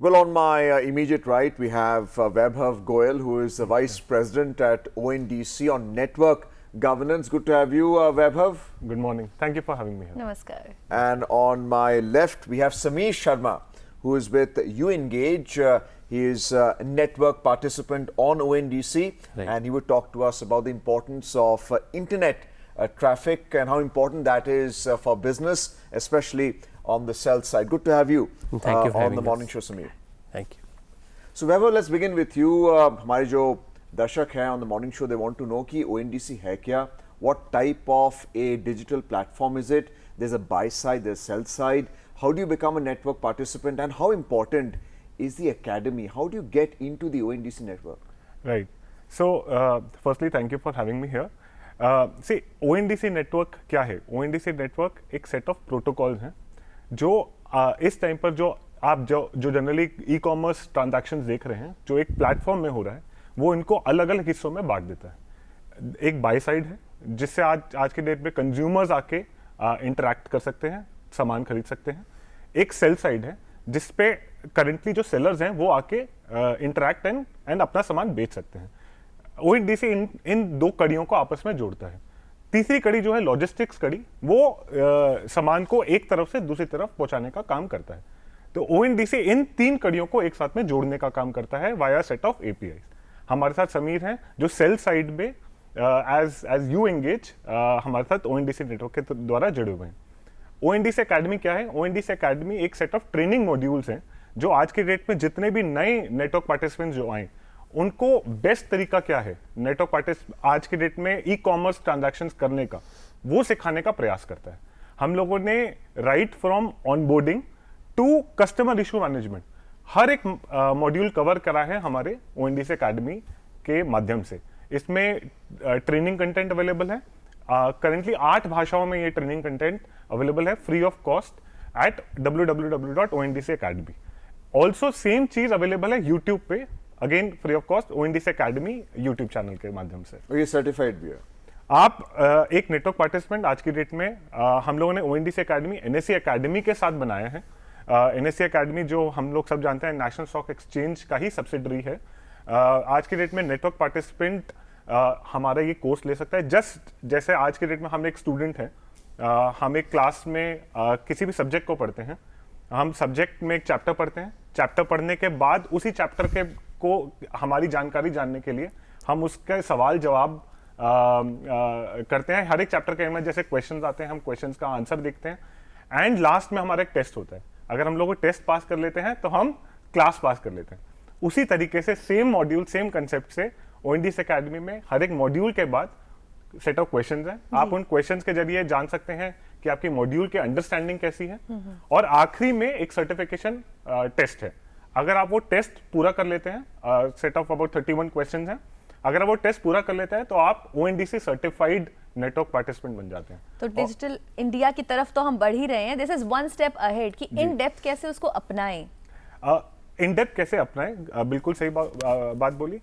Well, on my immediate right, we have Vaibhav Goyal, who is the Vice President at ONDC on Network Governance. Good to have you, Vaibhav. Good morning. Thank you for having me here. Namaskar. And on my left, we have Sameer Sharma, who is with UEngage. He is a network participant on ONDC, and he would talk to us about the importance of internet traffic and how important that is for business, especially on the sell side. Good to have you, Thank you for on the having morning us. show, Sameer. Thank you. So Vaibhav, let's begin with you. हमारे जो दर्शक हैं on the morning show, they want to know कि ONDC है क्या? What type of a digital platform is it? There's a buy side, there's sell side. How do you become a network participant, and how important is the academy? How do you get into the ONDC network? Right. So, firstly, thank you for having me here. See, ONDC network क्या है? ONDC network एक set of protocols हैं जो इस time पर जो आप जो जनरली ई कॉमर्स ट्रांजैक्शंस देख रहे हैं, जो एक प्लेटफॉर्म में हो रहा है, वो इनको अलग अलग हिस्सों में बांट देता है. एक बाय साइड है जिससे आज के डेट में कंज्यूमर्स आके इंटरैक्ट कर सकते हैं, सामान खरीद सकते हैं. एक सेल साइड है जिसपे करेंटली जो सेलर्स हैं वो आके इंटरैक्ट एंड अपना सामान बेच सकते हैं. ओएनडीसी इन दो कड़ियों को आपस में जोड़ता है. तीसरी कड़ी जो है लॉजिस्टिक्स कड़ी, वो सामान को एक तरफ से दूसरी तरफ पहुंचाने का काम करता है. तो ओएनडीसी इन तीन कड़ियों को एक साथ में जोड़ने का काम करता है वाया सेट ऑफ एपीआई. हमारे साथ समीर हैं जो सेल साइड में एज UEngage हमारे साथ ओएनडीसी नेटवर्क के द्वारा जुड़े हुए हैं. ONDC एकेडमी क्या है? ONDC एकेडमी एक सेट ऑफ ट्रेनिंग मॉड्यूल्स हैं जो आज के डेट में जितने भी नए नेटवर्क पार्टिसिपेंट्स जो आए उनको बेस्ट तरीका क्या है नेटवर्क आज के डेट में ई कॉमर्स ट्रांजैक्शंस करने का, वो सिखाने का प्रयास करता है. हम लोगों ने right from onboarding to customer issue management हर एक मॉड्यूल कवर करा है हमारे ONDC एकेडमी के माध्यम से. इसमें ट्रेनिंग कंटेंट अवेलेबल है. करेंटली 8 भाषाओं में ये ट्रेनिंग कंटेंट अवेलेबल है free of cost at www.ondc academy. Also same चीज अवेलेबल है यूट्यूब पे, again free of cost ONDC academy YouTube channel के माध्यम से. और ये सर्टिफाइड भी है. आप एक नेटवर्क पार्टिसिपेंट आज की डेट में हम लोगों ने ONDC एकेडमी NSE एकेडमी के साथ बनाया है. NSE एकेडमी जो हम लोग सब जानते हैं नेशनल स्टॉक एक्सचेंज का ही सब्सिडरी है. आज की डेट में नेटवर्क पार्टिसिपेंट हमारा ये कोर्स ले सकता है. जस्ट जैसे आज के डेट में हम एक स्टूडेंट हैं, हम एक क्लास में किसी भी सब्जेक्ट को पढ़ते हैं, हम सब्जेक्ट में एक चैप्टर पढ़ते हैं. चैप्टर पढ़ने के बाद उसी चैप्टर के को हमारी जानकारी जानने के लिए हम उसके सवाल जवाब करते हैं. हर एक चैप्टर के एंड में जैसे क्वेश्चंस आते हैं, हम क्वेश्चंस का आंसर देखते हैं एंड लास्ट में हमारा एक टेस्ट होता है. अगर हम लोग टेस्ट पास कर लेते हैं तो हम क्लास पास कर लेते हैं. उसी तरीके से सेम मॉड्यूल सेम कंसेप्ट से ONDC एकेडमी में हर एक मॉड्यूल के बाद सेट ऑफ क्वेश्चंस हैं. आप उन क्वेश्चंस के जरिए जान सकते हैं कि आपकी मॉड्यूल की अंडरस्टैंडिंग कैसी है. और आखिरी में एक सर्टिफिकेशन टेस्ट है. अगर आप वो टेस्ट पूरा कर लेते हैं, सेट ऑफ अबाउट 31 क्वेश्चंस हैं, अगर आप वो टेस्ट पूरा कर लेते हैं तो आप ONDC सर्टिफाइड नेटवर्क पार्टिसिपेंट बन जाते हैं. तो डिजिटल इंडिया की तरफ तो हम बढ़ ही रहे हैं. This is one step ahead कि इन डेप्थ कैसे उसको अपनाएं. इन डेप्थ कैसे अपनाएं, बिल्कुल सही बात बोली.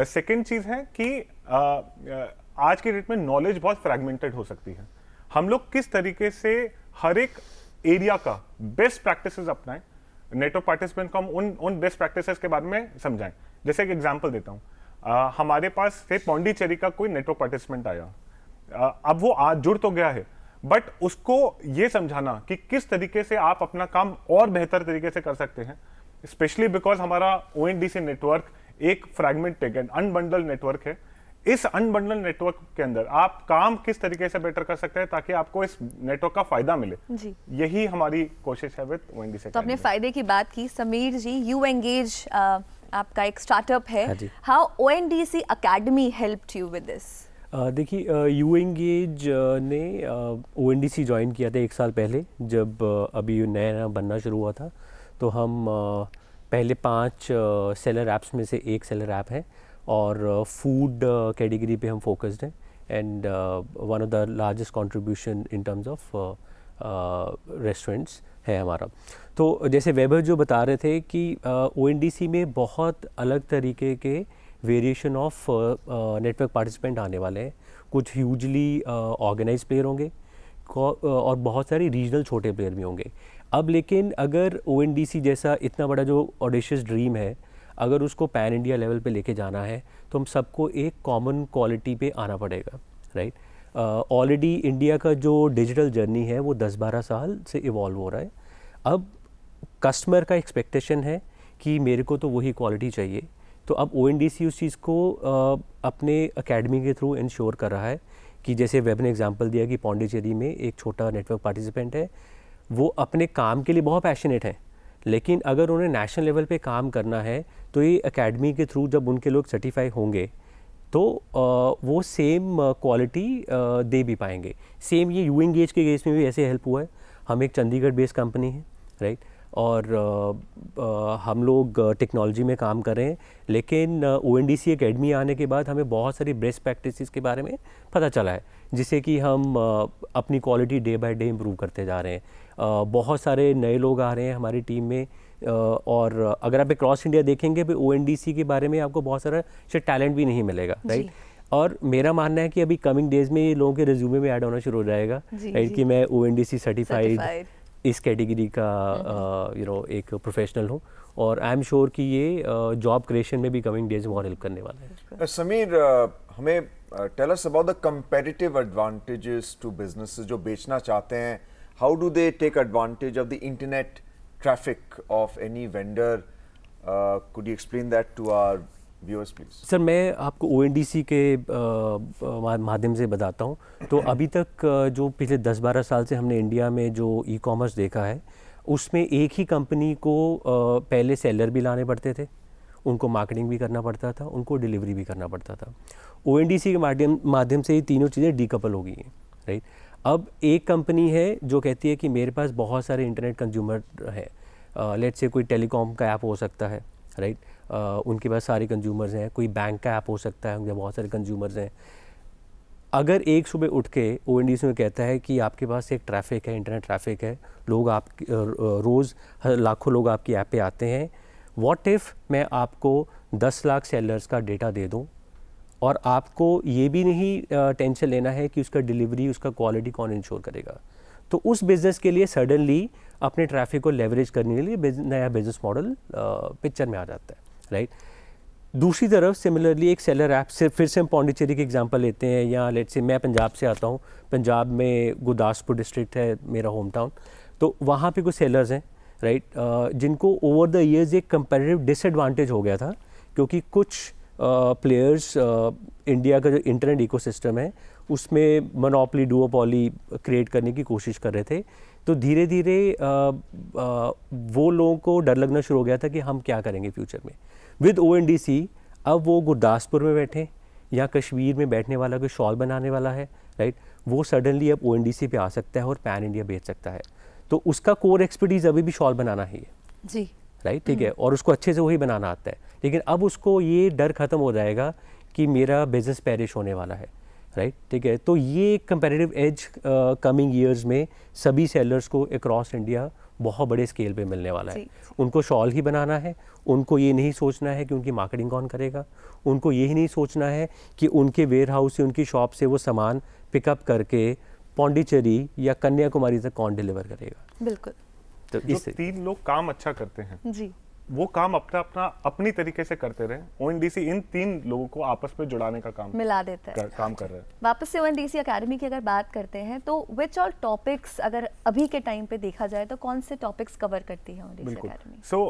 सेकेंड चीज है कि आज के डेट में नॉलेज बहुत फ्रैगमेंटेड हो सकती है. हम लोग किस तरीके से हर एक एरिया का बेस्ट प्रैक्टिसेस अपनाएं, नेटवर्क पार्टिसिपेंट को हम उन बेस्ट प्रैक्टिसेस के बारे में समझाएं. जैसे एक एग्जांपल देता हूं, हमारे पास से पौंडीचेरी का कोई नेटवर्क पार्टिसिपेंट आया. अब वो आज जुड़ तो गया है, बट उसको ये समझाना कि किस तरीके से आप अपना काम और बेहतर तरीके से कर सकते हैं, स्पेशली बिकॉज हमारा ONDC नेटवर्क एक फ्रैगमेंटेड एंड अनबंडल नेटवर्क है. इस अनबंडल नेटवर्क के अंदर आप काम किस तरीके से बेटर कर सकते हैं ताकि आपको इस नेटवर्क का फायदा मिले जी. यही हमारी कोशिश है विद ONDC. तो आपने फायदे की बात की. समीर जी, UEngage आपका एक स्टार्टअप है. How ONDC academy helped you with this? देखिए, UEngage ने ONDC ज्वाइन किया था 1 साल पहले, जब अभी नया बनना शुरू हुआ था. तो हम पहले 5 सेलर ऐप्स में से एक सेलर ऐप है और फूड कैटेगरी पे हम फोकस्ड हैं and one of the largest contribution in terms of restaurants है हमारा. तो जैसे वैभव जो बता रहे थे कि ONDC में बहुत अलग तरीके के वेरिएशन ऑफ नेटवर्क पार्टिसिपेंट आने वाले हैं. कुछ ह्यूजली ऑर्गेनाइज प्लेयर होंगे और बहुत सारे रीजनल छोटे प्लेयर भी होंगे. अब लेकिन अगर ONDC जैसा इतना बड़ा जो ऑडिशियस ड्रीम है, अगर उसको पैन इंडिया लेवल पे लेके जाना है तो हम सबको एक कॉमन क्वालिटी पे आना पड़ेगा, राइट। ऑलरेडी इंडिया का जो डिजिटल जर्नी है वो 10-12 साल से इवॉल्व हो रहा है। अब कस्टमर का एक्सपेक्टेशन है कि मेरे को तो वही क्वालिटी चाहिए, तो अब ONDC उस चीज़ को अपने एकेडमी के थ्रू इंश्योर कर रहा है कि जैसे वेब ने एग्जांपल दिया कि पौंडीचेरी में एक छोटा नेटवर्क पार्टिसिपेंट है, वो अपने काम के लिए बहुत पैशनेट है, लेकिन अगर उन्हें नेशनल लेवल पे काम करना है तो ये एकेडमी के थ्रू जब उनके लोग सर्टिफाई होंगे तो वो सेम क्वालिटी दे भी पाएंगे। सेम ये UEngage के केस में भी ऐसे हेल्प हुआ है। हम एक चंडीगढ़ बेस्ड कंपनी है, राइट, और हम लोग टेक्नोलॉजी में काम कर रहे हैं, लेकिन ONDC एकेडमी आने के बाद हमें बहुत सारी बेस्ट प्रैक्टिसेस के बारे में पता चला है, जिससे कि हम अपनी quality day by day improve करते जा रहे हैं। बहुत सारे नए लोग आ रहे हैं हमारी टीम में, और अगर आप क्रॉस इंडिया देखेंगे तो ONDC के बारे में आपको बहुत सारा टैलेंट भी नहीं मिलेगा, राइट। और मेरा मानना है कि अभी कमिंग डेज में ये लोगों के रिज्यूमे में ऐड होना शुरू हो जाएगा, राइट, कि मैं ONDC सर्टिफाइड इस कैटेगरी का एक प्रोफेशनल हूँ, और आई एम श्योर कि ये जॉब क्रिएशन में भी कमिंग डेज में और हेल्प करने वाला है। समीर, हमें tell us about the competitive advantages to businesses जो बेचना चाहते हैं। How do they take advantage of the internet traffic of any vendor? Could you explain that to our viewers please? Sir, मैं आपको ONDC के माध्यम से बताता हूँ। तो अभी तक जो पिछले 10-12 साल से हमने इंडिया में जो ई-कॉमर्स देखा है, उसमें एक ही कंपनी को पहले सेलर भी लाने पड़ते थे, उनको मार्केटिंग भी करना पड़ता था, उनको डिलीवरी भी करना पड़ता था। ONDC के माध्यम से ये तीनों चीज़ें डीकपल हो गई हैं, राइट। अब एक कंपनी है जो कहती है कि मेरे पास बहुत सारे इंटरनेट कंज्यूमर हैं, लेट्स से कोई टेलीकॉम का ऐप हो सकता है, राइट, उनके पास सारे कंज्यूमर्स हैं, कोई बैंक का ऐप हो सकता है, उनके बहुत सारे कंज्यूमर्स हैं। अगर एक सुबह उठ के ONDC में कहता है कि आपके पास एक ट्रैफिक है, इंटरनेट ट्रैफिक है, लोग आप रोज़ लाखों लोग आपकी ऐप पे आते हैं, व्हाट इफ़ मैं आपको 10 लाख सेलर्स का डेटा दे दूं और आपको ये भी नहीं टेंशन लेना है कि उसका डिलीवरी, उसका क्वालिटी कौन इंश्योर करेगा। तो उस बिज़नेस के लिए सडनली अपने ट्रैफिक को लेवरेज करने के लिए नया बिजनेस मॉडल पिक्चर में आ जाता है, राइट। दूसरी तरफ सिमिलरली एक सेलर ऐप से फिर से हम पौंडीचेरी की एग्जांपल लेते हैं, या लेट्स से मैं पंजाब से आता हूँ, पंजाब में गुरदासपुर डिस्ट्रिक्ट है मेरा होम टाउन, तो वहाँ पे कुछ सेलर्स हैं, राइट, जिनको ओवर द ईयर्स एक कंपेटिटिव डिसएडवांटेज हो गया था, क्योंकि कुछ प्लेयर्स इंडिया का जो इंटरनेट इकोसिस्टम है उसमें मोनोपोली, डुओपोली क्रिएट करने की कोशिश कर रहे थे। तो धीरे धीरे वो लोगों को डर लगना शुरू हो गया था कि हम क्या करेंगे फ्यूचर में। विद ONDC अब वो गुरदासपुर में बैठे या कश्मीर में बैठने वाला कोई शॉल बनाने वाला है, राइट, वो सडनली अब ONDC पे आ सकता है और पैन इंडिया बेच सकता है। तो उसका कोर एक्सपर्टीज अभी भी शॉल बनाना ही है जी, राइट, ठीक है, और उसको अच्छे से वही बनाना आता है, लेकिन अब उसको ये डर खत्म हो जाएगा कि मेरा बिजनेस पेरिश होने वाला है, राइट, ठीक है। तो ये कंपेटिटिव एज कमिंग ईयर्स में सभी सेलर्स को अक्रॉस इंडिया बहुत बड़े स्केल पे मिलने वाला है। उनको शॉल ही बनाना है, उनको ये नहीं सोचना है कि उनकी मार्केटिंग कौन करेगा, उनको यही नहीं सोचना है कि उनके वेयर हाउस से, उनकी शॉप से वो सामान पिकअप करके पौंडीचेरी या कन्याकुमारी तक कौन डिलीवर करेगा। बिल्कुल। तो जो 3 लोग काम अच्छा करते हैं जी, वो काम अपनी तरीके से करते रहे। ONDC इन 3 लोगों को आपस में जुड़ाने का काम मिला देता है, काम कर रहे हैं। वापस से ONDC एकेडमी की अगर बात करते हैं तो विच ऑल टॉपिक्स अगर अभी के टाइम पे देखा जाए तो कौन से टॉपिक्स कवर करती है ONDC एकेडमी? सो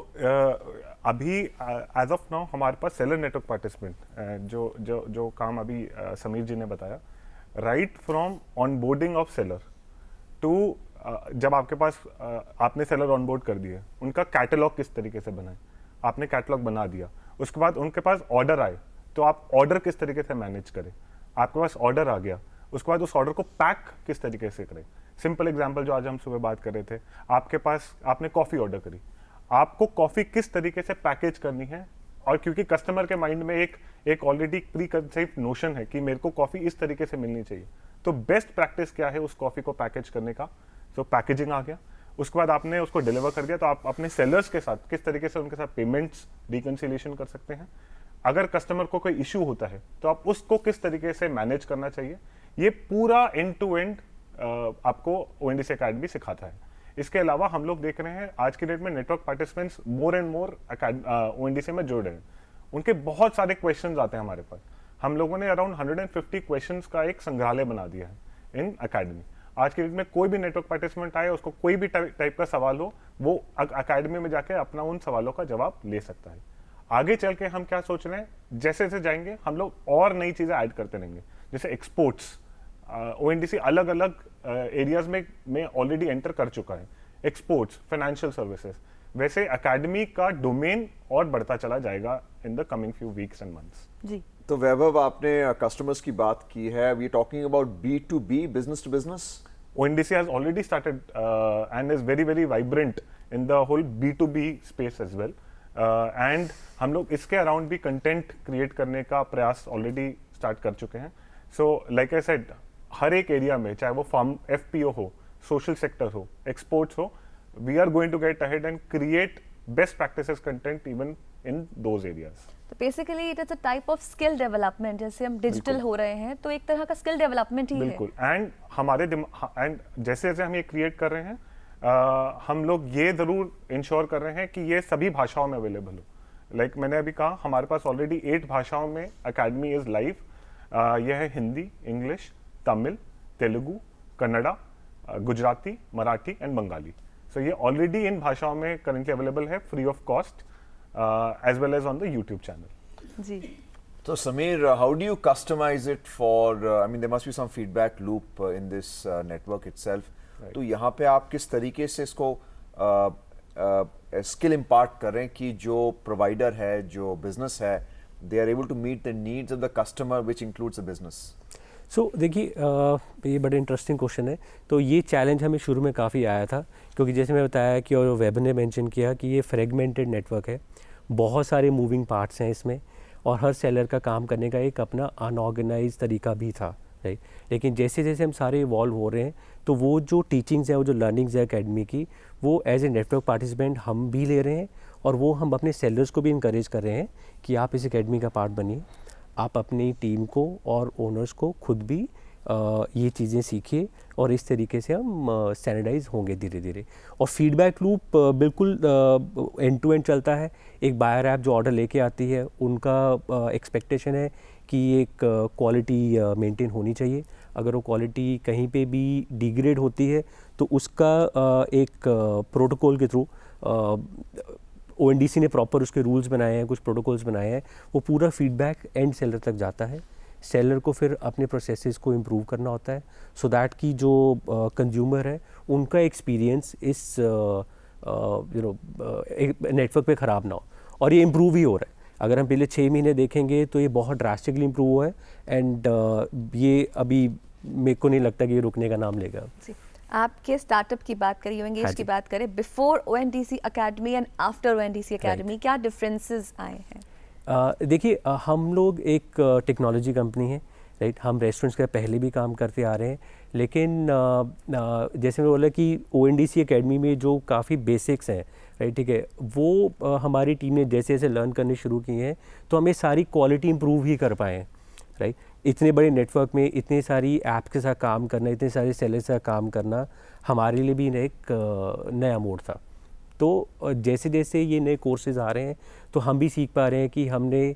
अभी एज ऑफ नाउ हमारे पास सेलर नेटवर्क पार्टिसिपेंट जो काम अभी समीर जी ने बताया, right from onboarding of seller to जब आपके पास आपने सेलर ऑनबोर्ड कर दिए, उनका कैटलॉग किस तरीके से बनाए, आपने कैटलॉग बना दिया, उसके बाद उनके पास ऑर्डर आए तो आप ऑर्डर किस तरीके से मैनेज करें, आपके पास ऑर्डर आ गया उसके बाद उस ऑर्डर को पैक किस तरीके से करें। सिंपल एग्जांपल जो आज हम सुबह बात कर रहे थे, आपके पास आपने कॉफ़ी ऑर्डर करी, आपको कॉफ़ी किस तरीके से पैकेज करनी है, और क्योंकि कस्टमर के माइंड में एक ऑलरेडी प्री कंसेप्ट नोशन है कि मेरे को कॉफ़ी इस तरीके से मिलनी चाहिए, तो बेस्ट प्रैक्टिस क्या है उस कॉफ़ी को पैकेज करने का। तो पैकेजिंग आ गया, उसके बाद आपने उसको डिलीवर कर दिया, तो आप अपने सेलर्स के साथ किस तरीके से उनके साथ पेमेंट्स रिकंसिलिएशन कर सकते हैं। अगर कस्टमर को कोई इशू होता है तो आप उसको किस तरीके से मैनेज करना चाहिए, ये पूरा एंड टू एंड आपको ONDC एकेडमी सिखाता है। इसके अलावा हम लोग देख रहे हैं आज के डेट में network participants more and more ONDC में जुड़ रहे हैं। उनके बहुत सारे क्वेश्चंस आते हैं हमारे पास। हम लोगों ने अराउंड 150 क्वेश्चंस का एक संग्रहालय बना दिया है इन अकेडमी। आज के डेट में कोई भी नेटवर्क पार्टिसिपेंट आए, उसको कोई भी टाइप का सवाल हो, वो अकेडमी में जाके अपना उन सवालों का जवाब ले सकता है। आगे चल के हम क्या सोच रहे हैं, जैसे जैसे जाएंगे हम लोग और नई चीज़ें ऐड करते रहेंगे, जैसे एक्सपोर्ट्स। ONDC अलग अलग एरियाज में ऑलरेडी एंटर कर चुका है, एक्सपोर्ट्स, फाइनेंशियल सर्विसेज। वैसे एकेडमी का डोमेन और बढ़ता चला जाएगा in the coming few weeks and months. जी, तो वैभव, आपने कस्टमर्स की बात की है, we are talking about B2B, business to business. ONDC has already started and is very very vibrant in the whole B2B space as well. And हम लोग इसके अराउंड भी कंटेंट क्रिएट करने का प्रयास ऑलरेडी स्टार्ट कर चुके हैं। सो लाइक आई सेड, हर एक एरिया में, चाहे वो फार्म FPO हो, सोशल सेक्टर हो, एक्सपोर्ट्स हो, we are going to get ahead and create best practices content even in those areas. तो basically it is a type of skill development. जैसे हम डिजिटल हो रहे हैं तो एक तरह का स्किल डेवलपमेंट ही बिल्कुल। एंड हमारे एंड जैसे जैसे हम ये क्रिएट कर रहे हैं, हम लोग ये जरूर इंश्योर कर रहे हैं कि ये सभी भाषाओं में अवेलेबल हो। लाइक मैंने अभी कहा, हमारे पास ऑलरेडी 8 भाषाओं में अकेडमी इज लाइव। यह है Hindi, English, Tamil, Telugu, Kannada, Gujarati, Marathi and Bengali. So ये ऑलरेडी इन भाषाओं में करंटली अवेलेबल है, free of cost, as well as on the YouTube channel. जी। So Sameer, how do you customize it for, I mean there must be some feedback loop in this network itself. Right. तो यहाँ पे आप किस तरीके से इसको skill impart कर रहे हैं कि जो प्रोवाइडर है, जो बिजनेस है, they are able to meet the needs of the customer which includes the business? So देखिए, ये बड़ा इंटरेस्टिंग क्वेश्चन है। तो ये चैलेंज हमें शुरू में काफ़ी आया था, क्योंकि जैसे मैं बताया कि, और वेब ने मेंशन किया कि ये फ्रेगमेंटेड नेटवर्क है, बहुत सारे मूविंग पार्ट्स हैं इसमें, और हर सेलर का काम करने का एक अपना अनऑर्गेनाइज तरीका भी था, राइट। लेकिन जैसे जैसे हम सारे इवॉल्व हो रहे हैं, तो वो जो टीचिंग्स है, वो जो लर्निंग्स है एकेडमी की, वो एज ए नेटवर्क पार्टिसिपेंट हम भी ले रहे हैं, और वो हम अपने सेलर्स को भी इंकरेज कर रहे हैं कि आप इस एकेडमी का पार्ट बनिए, आप अपनी टीम को और ओनर्स को खुद भी ये चीज़ें सीखिए, और इस तरीके से हम स्टैंडर्डाइज होंगे धीरे धीरे। और फीडबैक लूप बिल्कुल एंड टू एंड चलता है। एक बायर ऐप जो ऑर्डर लेके आती है, उनका एक्सपेक्टेशन है कि एक क्वालिटी मेंटेन होनी चाहिए। अगर वो क्वालिटी कहीं पे भी डिग्रेड होती है, तो उसका एक प्रोटोकॉल के थ्रू, ONDC ने प्रॉपर उसके रूल्स बनाए हैं, कुछ प्रोटोकॉल्स बनाए हैं, वो पूरा फीडबैक एंड सेलर तक जाता है। सेलर को फिर अपने प्रोसेसेस को इम्प्रूव करना होता है, सो दैट कि जो कंज्यूमर है, उनका एक्सपीरियंस इस नेटवर्क पे ख़राब ना हो। और ये इम्प्रूव ही हो रहा है। अगर हम पिछले 6 महीने देखेंगे तो ये बहुत ड्रास्टिकली इम्प्रूव हुआ है, एंड ये अभी मेरे को नहीं लगता कि ये रुकने का नाम लेगा। आपके स्टार्टअप की बात करें, यूएंगेज की बात करें, before ONDC academy and after ONDC academy, क्या डिफरेंसेस आए हैं? देखिए, हम लोग एक टेक्नोलॉजी कंपनी है, राइट। हम रेस्टोरेंट्स का पहले भी काम करते आ रहे हैं, लेकिन जैसे मैं बोला कि ONDC अकेडमी में जो काफ़ी बेसिक्स हैं, राइट, ठीक है, वो हमारी टीम ने जैसे जैसे लर्न करने शुरू किए हैं, तो हमें सारी क्वालिटी इंप्रूव ही कर पाए हैं, राइट। इतने बड़े नेटवर्क में इतनी सारी ऐप के साथ काम करना, इतने सारे सेलर से काम करना हमारे लिए भी एक नया मोड था। तो जैसे जैसे ये नए कोर्सेज आ रहे हैं, तो हम भी सीख पा रहे हैं कि हमने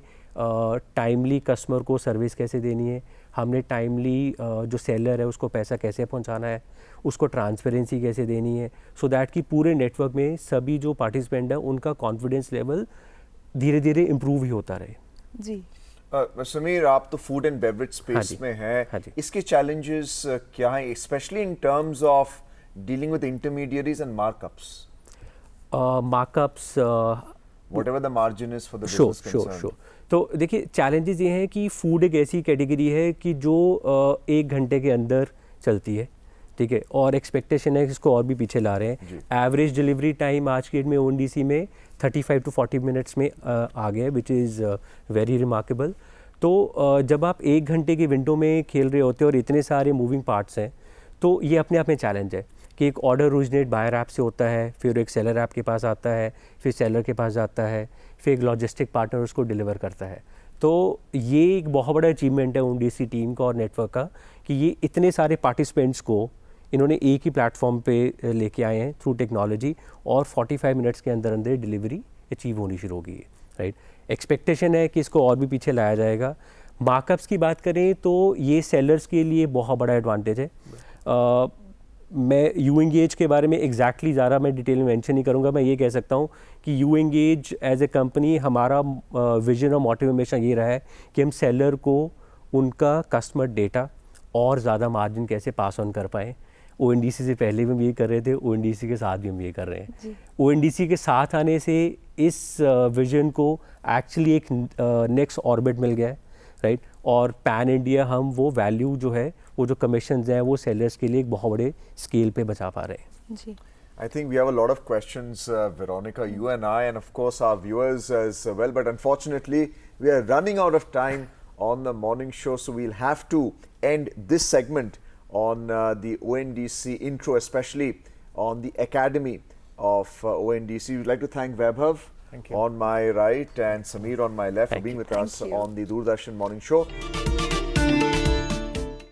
टाइमली कस्टमर को सर्विस कैसे देनी है, हमने टाइमली जो सेलर है उसको पैसा कैसे पहुंचाना है, उसको ट्रांसपेरेंसी कैसे देनी है, सो दैट कि पूरे नेटवर्क में सभी जो पार्टिसिपेंट हैं उनका कॉन्फिडेंस लेवल धीरे धीरे इम्प्रूव ही होता रहे। जी। समीर, आप तो फूड एंड बेवरेज स्पेस में हैं, इसके चैलेंजेस क्या हैं, specially in terms of dealing with intermediaries and markups? Markups, whatever the margin is for the business concerned. Sure. तो देखिए, चैलेंजेस ये हैं कि फूड एक ऐसी कैटेगरी है कि जो 1 घंटे के अंदर चलती है, ठीक है, और एक्सपेक्टेशन है कि इसको और भी पीछे ला रहे हैं। एवरेज डिलीवरी टाइम आज की डेट में ONDC में 35 to 40 मिनट्स में आ गया है, विच इज़ वेरी रिमार्केबल। तो जब आप 1 घंटे की विंडो में खेल रहे होते हैं और इतने सारे मूविंग पार्ट्स हैं, तो ये अपने आप में चैलेंज है कि एक ऑर्डर ओरिजिनेट बायर ऐप से होता है, फिर एक सेलर ऐप के पास आता है, फिर सेलर के पास जाता है, फिर एक लॉजिस्टिक पार्टनर उसको डिलीवर करता है। तो ये एक बहुत बड़ा अचीवमेंट है ONDC टीम का और नेटवर्क का, कि ये इतने सारे पार्टिसिपेंट्स को इन्होंने एक ही प्लेटफॉर्म पे लेके आए हैं थ्रू टेक्नोलॉजी, और 45 मिनट्स के अंदर अंदर डिलीवरी अचीव होनी शुरू हो गई है, राइट। एक्सपेक्टेशन है कि इसको और भी पीछे लाया जाएगा। मार्कअप्स की बात करें तो ये सेलर्स के लिए बहुत बड़ा एडवांटेज है। मैं यू एंगेज के बारे में एग्जैक्टली ज़्यादा मैं डिटेल में मेंशन नहीं करूँगा। मैं ये कह सकता हूँ कि you engage as a company, हमारा विजन और मोटिव हमेशा ये रहा है कि हम सेलर को उनका कस्टमर डेटा और ज़्यादा मार्जिन कैसे पास ऑन कर पाएँ। ONDC से पहले भी हम ये कर रहे थे, ONDC के साथ भी हम ये कर रहे हैं। ONDC के साथ आने से इस विजन को एक्चुअली एक नेक्स्ट ऑर्बिट मिल गया है, राइट। और पैन इंडिया हम वो वैल्यू जो है, वो जो कमीशंस हैं, वो सेलर्स के लिए एक बहुत बड़े स्केल पे बचा पा रहे हैं। जी। I think we have a lot of questions, Veronica, you and I, and of course our viewers as well. But unfortunately, we are running out of time on the morning show, so we'll have to end this segment on the ONDC intro, especially on the academy of ONDC. We'd like to thank Vaibhav on my right and Sameer on my left for being with us on the Doordarshan Morning Show.